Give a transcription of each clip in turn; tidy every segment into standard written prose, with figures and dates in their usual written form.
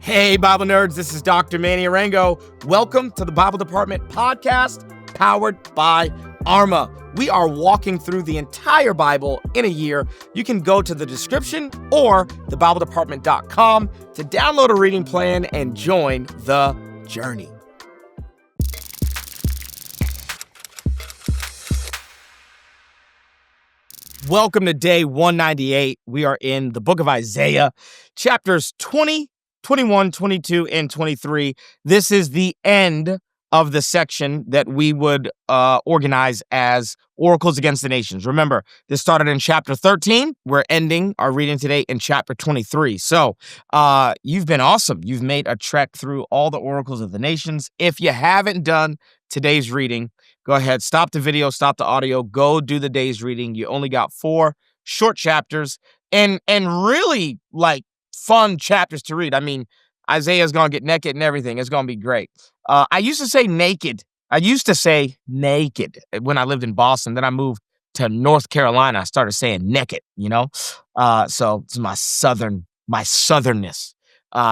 Hey, Bible nerds, this is Dr. Manny Arango. Welcome to the Bible Department podcast powered by Arma. We are walking through the entire Bible in a year. You can go to the description or thebibledepartment.com to download a reading plan and join the journey. Welcome to day 198. We are in the book of Isaiah, chapters 20, 21, 22, and 23. This is the end of the section that we would organize as Oracles Against the Nations. Remember, this started in chapter 13. We're ending our reading today in chapter 23. So you've been awesome. You've made a trek through all the Oracles of the Nations. If you haven't done today's reading, go ahead, stop the video, stop the audio, go do the day's reading. You only got 4 short chapters and really like fun chapters to read. I mean, Isaiah's going to get naked and everything. It's going to be great. I used to say naked. I used to say naked when I lived in Boston. Then I moved to North Carolina. I started saying naked, so it's my southernness.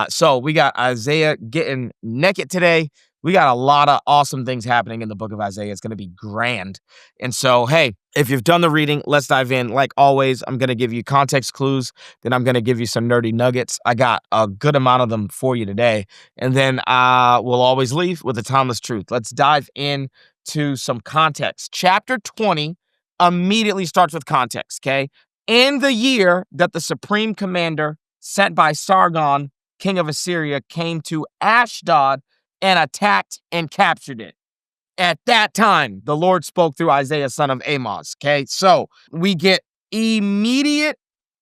So we got Isaiah getting naked today. We got a lot of awesome things happening in the book of Isaiah. It's going to be grand. And so, hey, if you've done the reading, let's dive in. Like always, I'm going to give you context clues. Then I'm going to give you some nerdy nuggets. I got a good amount of them for you today. And then we'll always leave with the timeless truth. Let's dive into some context. Chapter 20 immediately starts with context, okay? In the year that the supreme commander sent by Sargon, king of Assyria, came to Ashdod and attacked and captured it. At that time, the Lord spoke through Isaiah, son of Amos. Okay, so we get immediate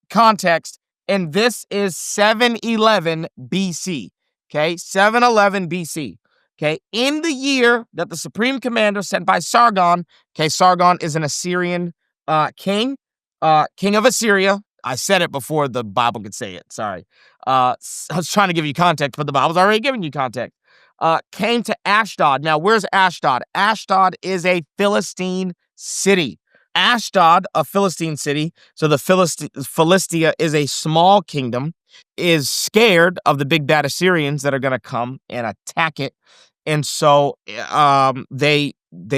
context, and this is 711 BC. Okay, 711 BC. Okay, in the year that the supreme commander sent by Sargon, okay, Sargon is an Assyrian king of Assyria. I said it before the Bible could say it. Sorry. I was trying to give you context, but the Bible's already giving you context. Came to Ashdod. Now, where's Ashdod? Ashdod is a Philistine city. Ashdod, a Philistine city, so the Philistia is a small kingdom, is scared of the big bad Assyrians that are going to come and attack it. And so they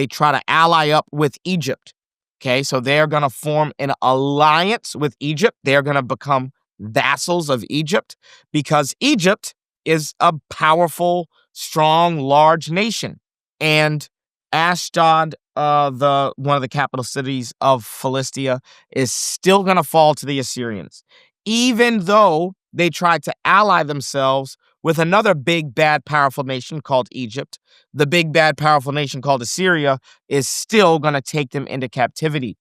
try to ally up with Egypt. Okay, so they're going to form an alliance with Egypt. They're going to become vassals of Egypt because Egypt is a powerful, strong, large nation. And Ashdod, one of the capital cities of Philistia, is still going to fall to the Assyrians, even though they tried to ally themselves with another big, bad, powerful nation called Egypt. The big, bad, powerful nation called Assyria is still going to take them into captivity.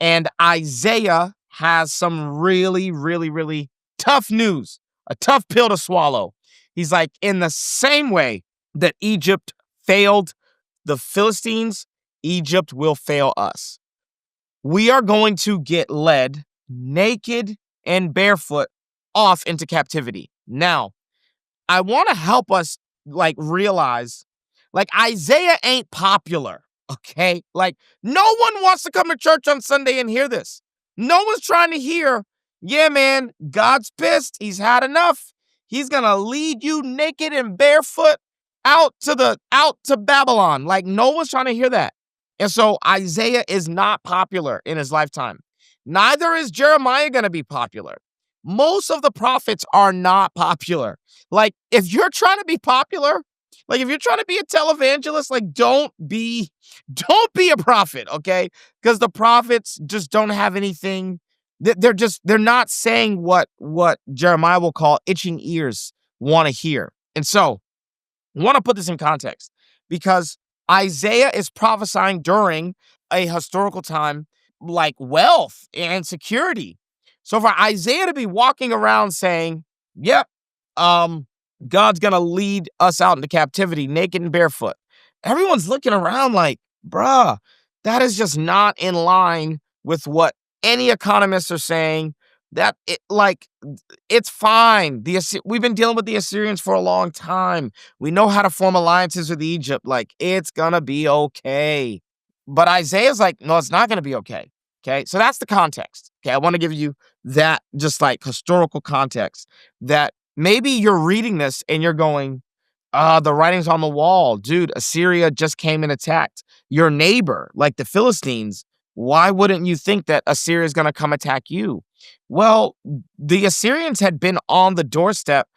And Isaiah has some really, really, really tough news, a tough pill to swallow. He's like, in the same way that Egypt failed the Philistines, Egypt will fail us. We are going to get led naked and barefoot off into captivity. Now, I want to help us realize, Isaiah ain't popular, okay? No one wants to come to church on Sunday and hear this. No one's trying to hear, yeah, man, God's pissed. He's had enough. He's going to lead you naked and barefoot out to Babylon. No one's trying to hear that. And so Isaiah is not popular in his lifetime. Neither is Jeremiah going to be popular. Most of the prophets are not popular. If you're trying to be popular, if you're trying to be a televangelist, don't be a prophet, okay? Because the prophets just don't have anything. They're not saying what Jeremiah will call itching ears want to hear. And so I want to put this in context because Isaiah is prophesying during a historical time like wealth and security. So for Isaiah to be walking around saying, yep, God's going to lead us out into captivity naked and barefoot. Everyone's looking around like, bruh, that is just not in line with what any economists are saying. That it's fine. We've been dealing with the Assyrians for a long time. We know how to form alliances with Egypt. It's gonna be okay. But Isaiah's like, no, it's not gonna be okay. Okay, so that's the context. Okay, I want to give you that just historical context that maybe you're reading this and you're going, the writing's on the wall. Dude, Assyria just came and attacked your neighbor, like the Philistines. Why wouldn't you think that Assyria is going to come attack you? Well, the Assyrians had been on the doorstep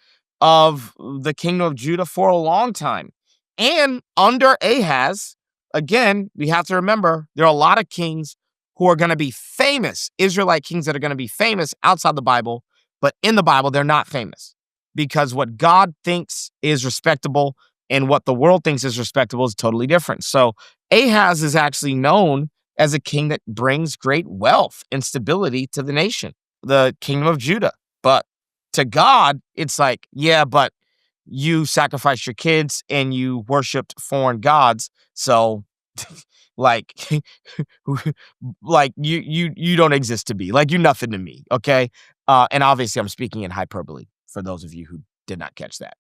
of the kingdom of Judah for a long time. And under Ahaz, again, we have to remember there are a lot of kings who are going to be famous, Israelite kings that are going to be famous outside the Bible, but in the Bible, they're not famous because what God thinks is respectable and what the world thinks is respectable is totally different. So Ahaz is actually known as a king that brings great wealth and stability to the nation, the kingdom of Judah. But to God, it's like, yeah, but you sacrificed your kids and you worshiped foreign gods. So like, like you don't exist to me. Like you're nothing to me. Okay. And obviously I'm speaking in hyperbole for those of you who did not catch that.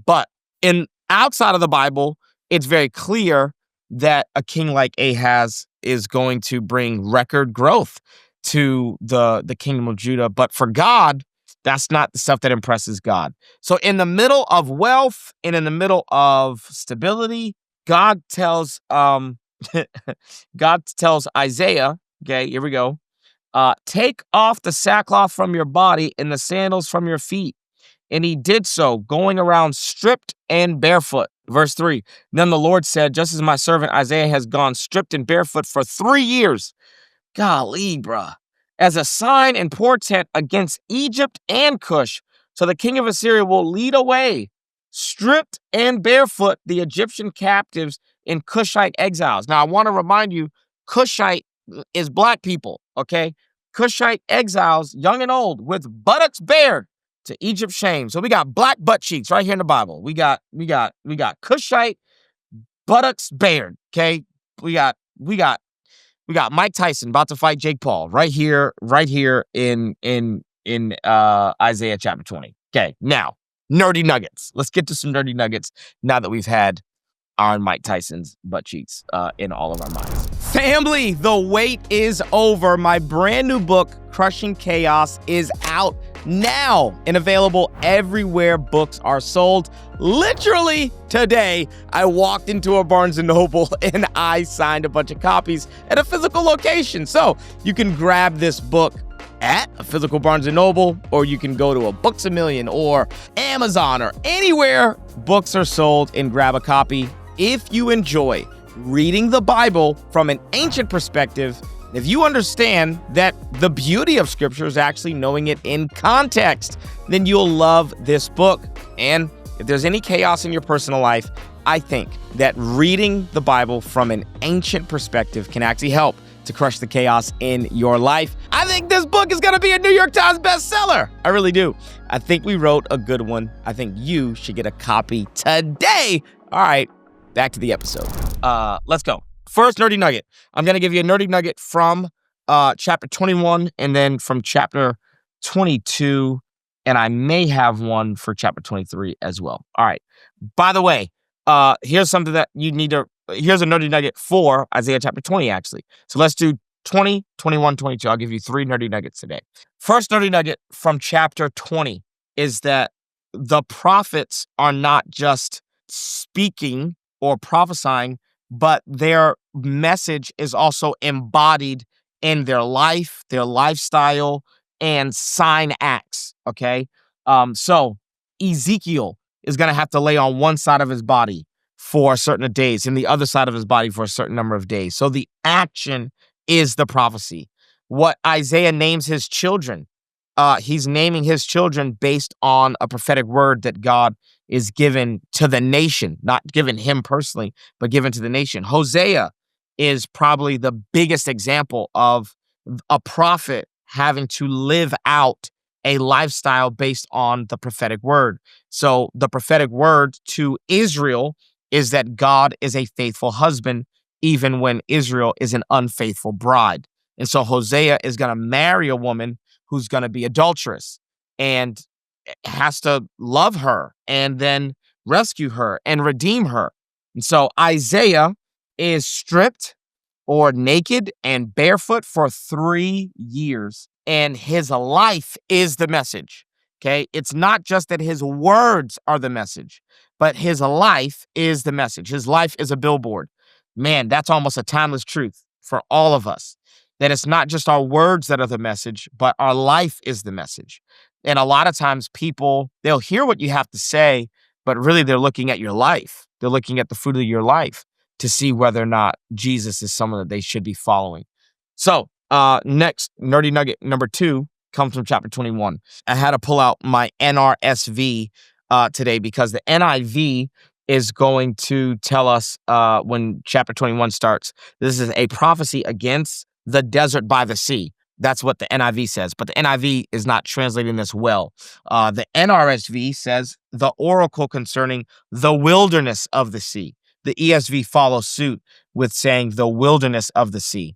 But in outside of the Bible, it's very clear that a king like Ahaz is going to bring record growth to the kingdom of Judah. But for God, that's not the stuff that impresses God. So in the middle of wealth and in the middle of stability, God tells God tells Isaiah, okay, here we go. Take off the sackcloth from your body and the sandals from your feet. And he did so, going around stripped and barefoot. Verse 3, then the Lord said, just as my servant Isaiah has gone stripped and barefoot for 3 years, golly, bruh, as a sign and portent against Egypt and Cush. So the king of Assyria will lead away, stripped and barefoot, the Egyptian captives in Cushite exiles. Now, I want to remind you, Cushite is black people, okay? Cushite exiles, young and old, with buttocks bared to Egypt's shame. So we got black butt cheeks right here in the Bible. We got Cushite buttocks bared, okay? We got Mike Tyson about to fight Jake Paul right here in Isaiah chapter 20. Okay, now, nerdy nuggets. Let's get to some nerdy nuggets now that we've had our Mike Tyson's butt cheeks in all of our minds. Family, the wait is over. My brand new book, Crushing Chaos, is out now and available everywhere books are sold. Literally today, I walked into a Barnes & Noble and I signed a bunch of copies at a physical location. So you can grab this book at a physical Barnes & Noble, or you can go to a Books A Million or Amazon or anywhere books are sold and grab a copy. If you enjoy reading the Bible from an ancient perspective, if you understand that the beauty of Scripture is actually knowing it in context, then you'll love this book. And if there's any chaos in your personal life, I think that reading the Bible from an ancient perspective can actually help to crush the chaos in your life. I think this book is going to be a New York Times bestseller. I really do. I think we wrote a good one. I think you should get a copy today. All right, back to the episode. Let's go. First nerdy nugget. I'm going to give you a nerdy nugget from chapter 21 and then from chapter 22. And I may have one for chapter 23 as well. All right. By the way, here's something that you need to, here's a nerdy nugget for Isaiah chapter 20, actually. So let's do 20, 21, 22. I'll give you 3 nerdy nuggets today. First nerdy nugget from chapter 20 is that the prophets are not just speaking or prophesying, but their message is also embodied in their life, their lifestyle, and sign acts, okay? So Ezekiel is going to have to lay on one side of his body for a certain days and the other side of his body for a certain number of days. So the action is the prophecy. What Isaiah names his children, he's naming his children based on a prophetic word that God is given to the nation, not given him personally, but given to the nation. Hosea is probably the biggest example of a prophet having to live out a lifestyle based on the prophetic word. So the prophetic word to Israel is that God is a faithful husband, even when Israel is an unfaithful bride. And so Hosea is going to marry a woman who's going to be adulterous and has to love her and then rescue her and redeem her. And so Isaiah is stripped or naked and barefoot for 3 years, and his life is the message. Okay. It's not just that his words are the message, but his life is the message. His life is a billboard. Man, that's almost a timeless truth for all of us. That it's not just our words that are the message, but our life is the message. And a lot of times people, they'll hear what you have to say, but really they're looking at your life. They're looking at the fruit of your life to see whether or not Jesus is someone that they should be following. So, next nerdy nugget number 2 comes from chapter 21. I had to pull out my NRSV today because the NIV is going to tell us when chapter 21 starts. This is a prophecy against the desert by the sea. That's what the NIV says, but the NIV is not translating this well. The NRSV says the oracle concerning the wilderness of the sea. The ESV follows suit with saying the wilderness of the sea.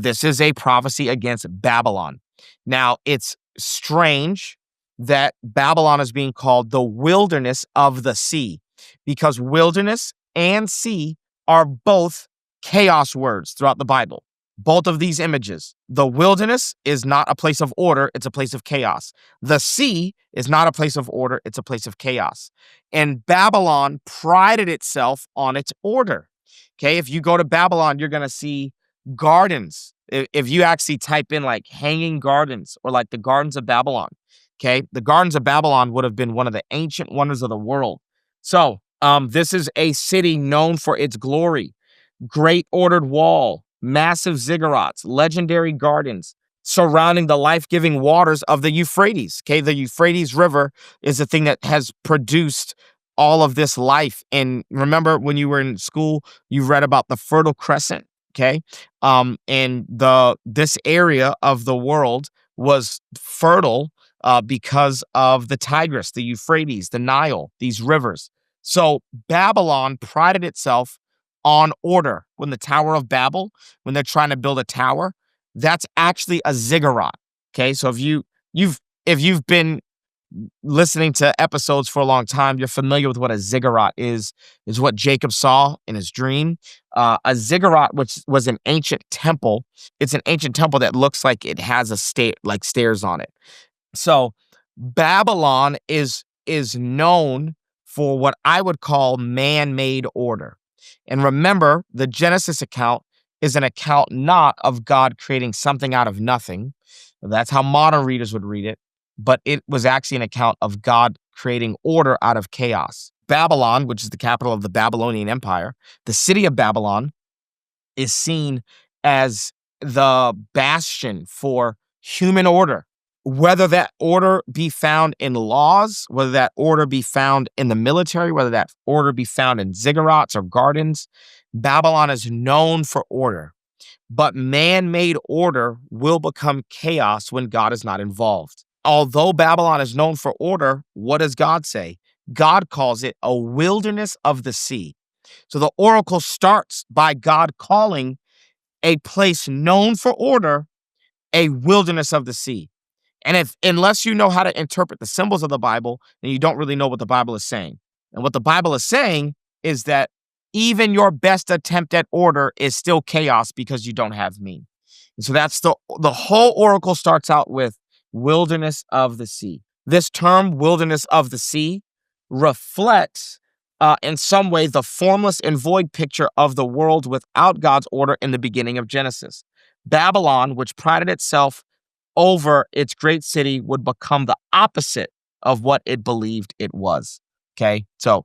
This is a prophecy against Babylon. Now, it's strange that Babylon is being called the wilderness of the sea because wilderness and sea are both chaos words throughout the Bible. Both of these images. The wilderness is not a place of order, it's a place of chaos. The sea is not a place of order, it's a place of chaos. And Babylon prided itself on its order. Okay, if you go to Babylon, you're going to see gardens. If you actually type in like hanging gardens or like the gardens of Babylon, okay, the gardens of Babylon would have been one of the ancient wonders of the world. So, this is a city known for its glory, great ordered wall, massive ziggurats, legendary gardens surrounding the life-giving waters of the Euphrates. Okay, the Euphrates River is the thing that has produced all of this life. And remember when you were in school, you read about the Fertile Crescent. Okay, and this area of the world was fertile because of the Tigris, the Euphrates, the Nile, these rivers. So Babylon prided itself on order. When the Tower of Babel, when they're trying to build a tower, that's actually a ziggurat. Okay, so if you've been listening to episodes for a long time, you're familiar with what a ziggurat is what Jacob saw in his dream. A ziggurat, which was an ancient temple. It's an ancient temple that looks like it has like stairs on it. So Babylon is known for what I would call man-made order. And remember, the Genesis account is an account not of God creating something out of nothing. That's how modern readers would read it. But it was actually an account of God creating order out of chaos. Babylon, which is the capital of the Babylonian Empire, the city of Babylon is seen as the bastion for human order. Whether that order be found in laws, whether that order be found in the military, whether that order be found in ziggurats or gardens, Babylon is known for order. But man-made order will become chaos when God is not involved. Although Babylon is known for order, what does God say? God calls it a wilderness of the sea. So the oracle starts by God calling a place known for order a wilderness of the sea. And unless you know how to interpret the symbols of the Bible, then you don't really know what the Bible is saying. And what the Bible is saying is that even your best attempt at order is still chaos because you don't have me. And so that's the whole oracle starts out with wilderness of the sea. This term, wilderness of the sea, reflects in some way the formless and void picture of the world without God's order in the beginning of Genesis. Babylon, which prided itself over its great city, would become the opposite of what it believed it was. Okay, so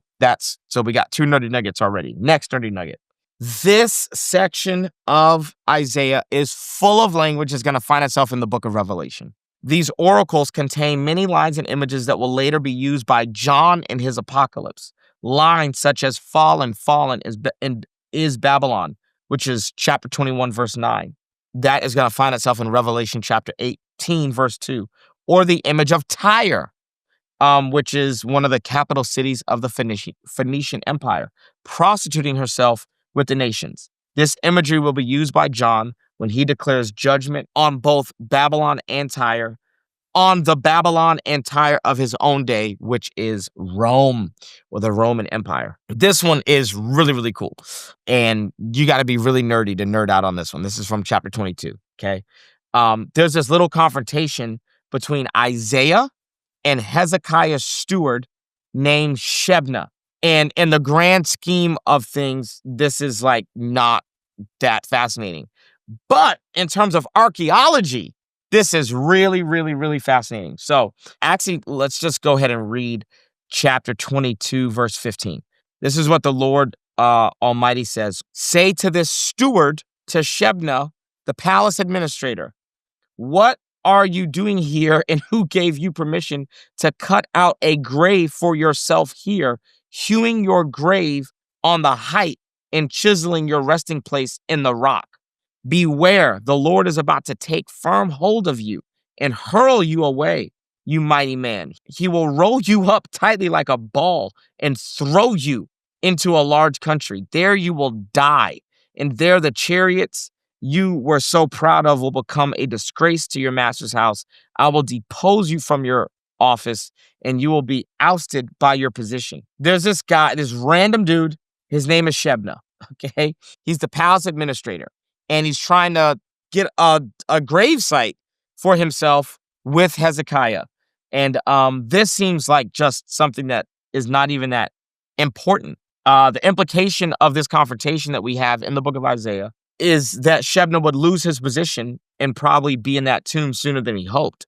we got 2 nerdy nuggets already. Next nerdy nugget. This section of Isaiah is full of language that's going to find itself in the book of Revelation. These oracles contain many lines and images that will later be used by John in his apocalypse. Lines such as fallen is Babylon, which is chapter 21, verse 9. That is going to find itself in Revelation chapter 18, verse 2. Or the image of Tyre, which is one of the capital cities of the Phoenician Empire, prostituting herself with the nations. This imagery will be used by John when he declares judgment on both Babylon and Tyre, on the Babylon and Tyre of his own day, which is Rome, or the Roman Empire. This one is really, really cool. And you got to be really nerdy to nerd out on this one. This is from chapter 22, okay? There's this little confrontation between Isaiah and Hezekiah's steward named Shebna. And in the grand scheme of things, this is like not that fascinating. But in terms of archaeology, this is really, really, really fascinating. So actually, let's just go ahead and read chapter 22, verse 15. This is what the Lord Almighty says. Say to this steward, to Shebna, the palace administrator, what are you doing here, and who gave you permission to cut out a grave for yourself here, hewing your grave on the height and chiseling your resting place in the rock? Beware, the Lord is about to take firm hold of you and hurl you away, you mighty man. He will roll you up tightly like a ball and throw you into a large country. There you will die, and there the chariots you were so proud of will become a disgrace to your master's house. I will depose you from your office, and you will be ousted by your position. There's this guy, this random dude. His name is Shebna. Okay. He's the palace administrator, and he's trying to get a grave site for himself with Hezekiah. And this seems like just something that is not even that important. The implication of this confrontation that we have in the book of Isaiah is that Shebna would lose his position and probably be in that tomb sooner than he hoped.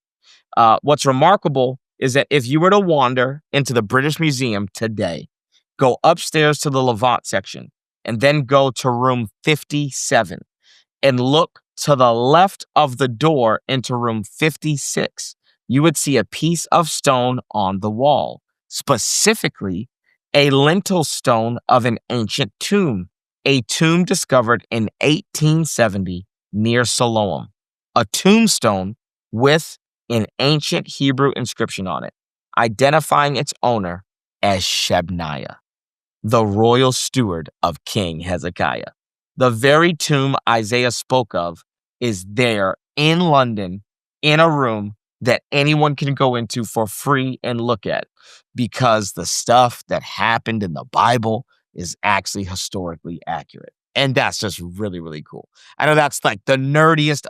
What's remarkable is that if you were to wander into the British Museum today, go upstairs to the Levant section, and then go to room 57 and look to the left of the door into room 56, you would see a piece of stone on the wall, specifically a lintel stone of an ancient tomb, a tomb discovered in 1870 near Siloam, a tombstone with an ancient Hebrew inscription on it, identifying its owner as Shebniah, the royal steward of King Hezekiah. The very tomb Isaiah spoke of is there in London in a room that anyone can go into for free and look at, because the stuff that happened in the Bible is actually historically accurate. And that's just really, really cool. I know that's like the nerdiest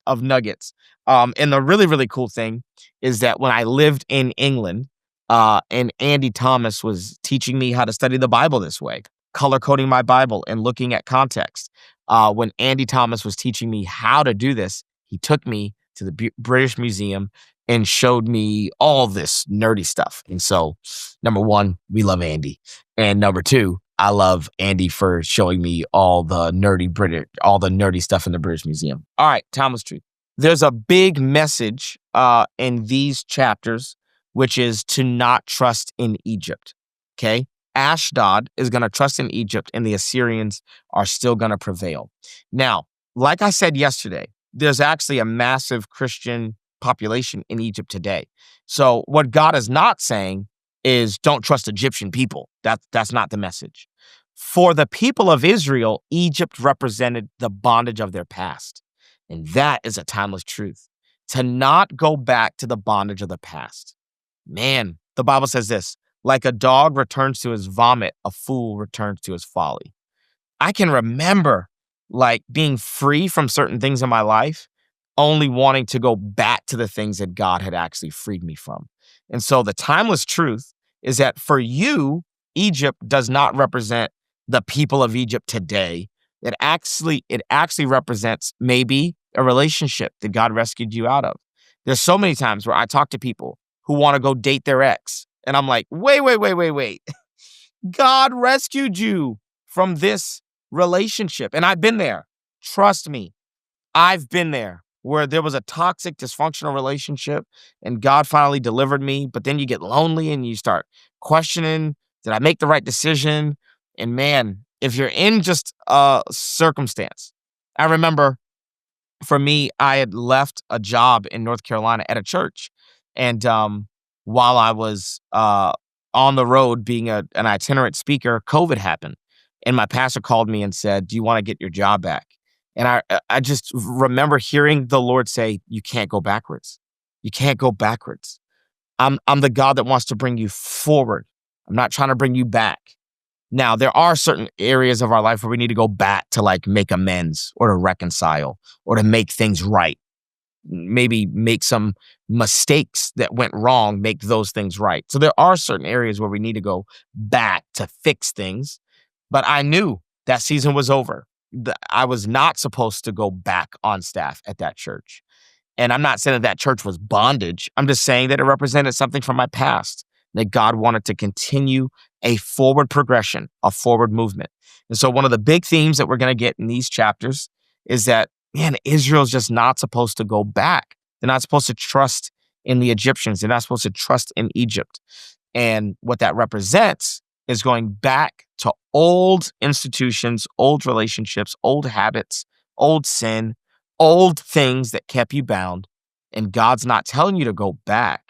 of nuggets. And the really, really cool thing is that when I lived in England, and Andy Thomas was teaching me how to study the Bible this way, color coding my Bible and looking at context. When Andy Thomas was teaching me how to do this, he took me to the British Museum and showed me all this nerdy stuff. And so, number one, we love Andy. And number two, I love Andy for showing me all the nerdy stuff in the British Museum. All right, timeless truth. There's a big message in these chapters, which is to not trust in Egypt. Okay? Ashdod is going to trust in Egypt, and the Assyrians are still going to prevail. Now, like I said yesterday, there's actually a massive Christian population in Egypt today. So what God is not saying is don't trust Egyptian people. That's not the message. For the people of Israel, Egypt represented the bondage of their past. And that is a timeless truth. To not go back to the bondage of the past. Man, the Bible says this, like a dog returns to his vomit, a fool returns to his folly. I can remember like being free from certain things in my life, only wanting to go back to the things that God had actually freed me from. And so the timeless truth is that for you, Egypt does not represent the people of Egypt today. It actually represents maybe a relationship that God rescued you out of. There's so many times where I talk to people who want to go date their ex. And I'm like, wait. God rescued you from this relationship. And I've been there. Trust me. I've been there where there was a toxic, dysfunctional relationship and God finally delivered me. But then you get lonely and you start questioning, did I make the right decision? And man, if you're in just a circumstance, I remember for me, I had left a job in North Carolina at a church. And while I was on the road being an itinerant speaker, COVID happened. And my pastor called me and said, do you want to get your job back? And I just remember hearing the Lord say, you can't go backwards. You can't go backwards. I'm the God that wants to bring you forward. I'm not trying to bring you back. Now, there are certain areas of our life where we need to go back to like make amends or to reconcile or to make things right. maybe make some mistakes that went wrong, make those things right. So there are certain areas where we need to go back to fix things. But I knew that season was over. I was not supposed to go back on staff at that church. And I'm not saying that that church was bondage. I'm just saying that it represented something from my past, that God wanted to continue a forward progression, a forward movement. And so one of the big themes that we're going to get in these chapters is that, man, Israel's just not supposed to go back. They're not supposed to trust in the Egyptians. They're not supposed to trust in Egypt. And what that represents is going back to old institutions, old relationships, old habits, old sin, old things that kept you bound. And God's not telling you to go back.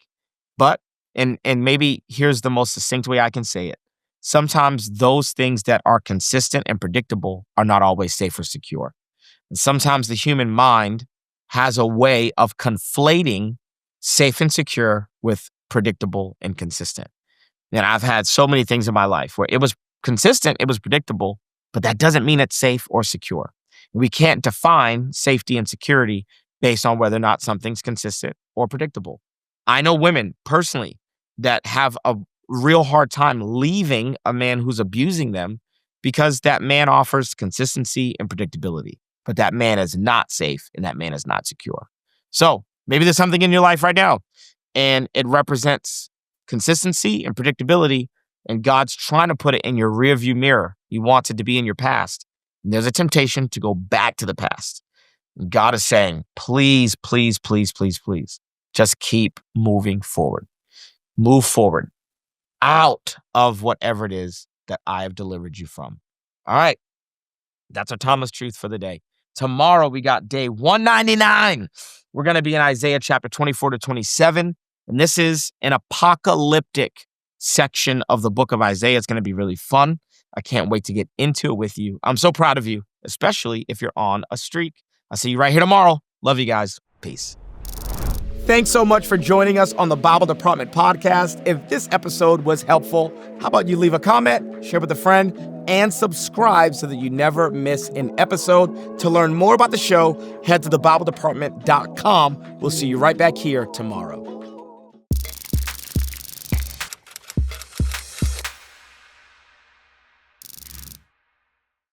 But, and maybe here's the most succinct way I can say it. Sometimes those things that are consistent and predictable are not always safe or secure. And sometimes the human mind has a way of conflating safe and secure with predictable and consistent. And I've had so many things in my life where it was consistent, it was predictable, but that doesn't mean it's safe or secure. We can't define safety and security based on whether or not something's consistent or predictable. I know women personally that have a real hard time leaving a man who's abusing them because that man offers consistency and predictability, but that man is not safe and that man is not secure. So maybe there's something in your life right now and it represents consistency and predictability, and God's trying to put it in your rearview mirror. He wants it to be in your past. And there's a temptation to go back to the past. And God is saying, please, please, please, please, please, just keep moving forward. Move forward out of whatever it is that I have delivered you from. All right. That's our timeless truth for the day. Tomorrow, we got day 199. We're going to be in Isaiah chapter 24 to 27. And this is an apocalyptic section of the book of Isaiah. It's going to be really fun. I can't wait to get into it with you. I'm so proud of you, especially if you're on a streak. I'll see you right here tomorrow. Love you guys. Peace. Thanks so much for joining us on the Bible Department podcast. If this episode was helpful, how about you leave a comment, share with a friend, and subscribe so that you never miss an episode. To learn more about the show, head to thebibledepartment.com. We'll see you right back here tomorrow.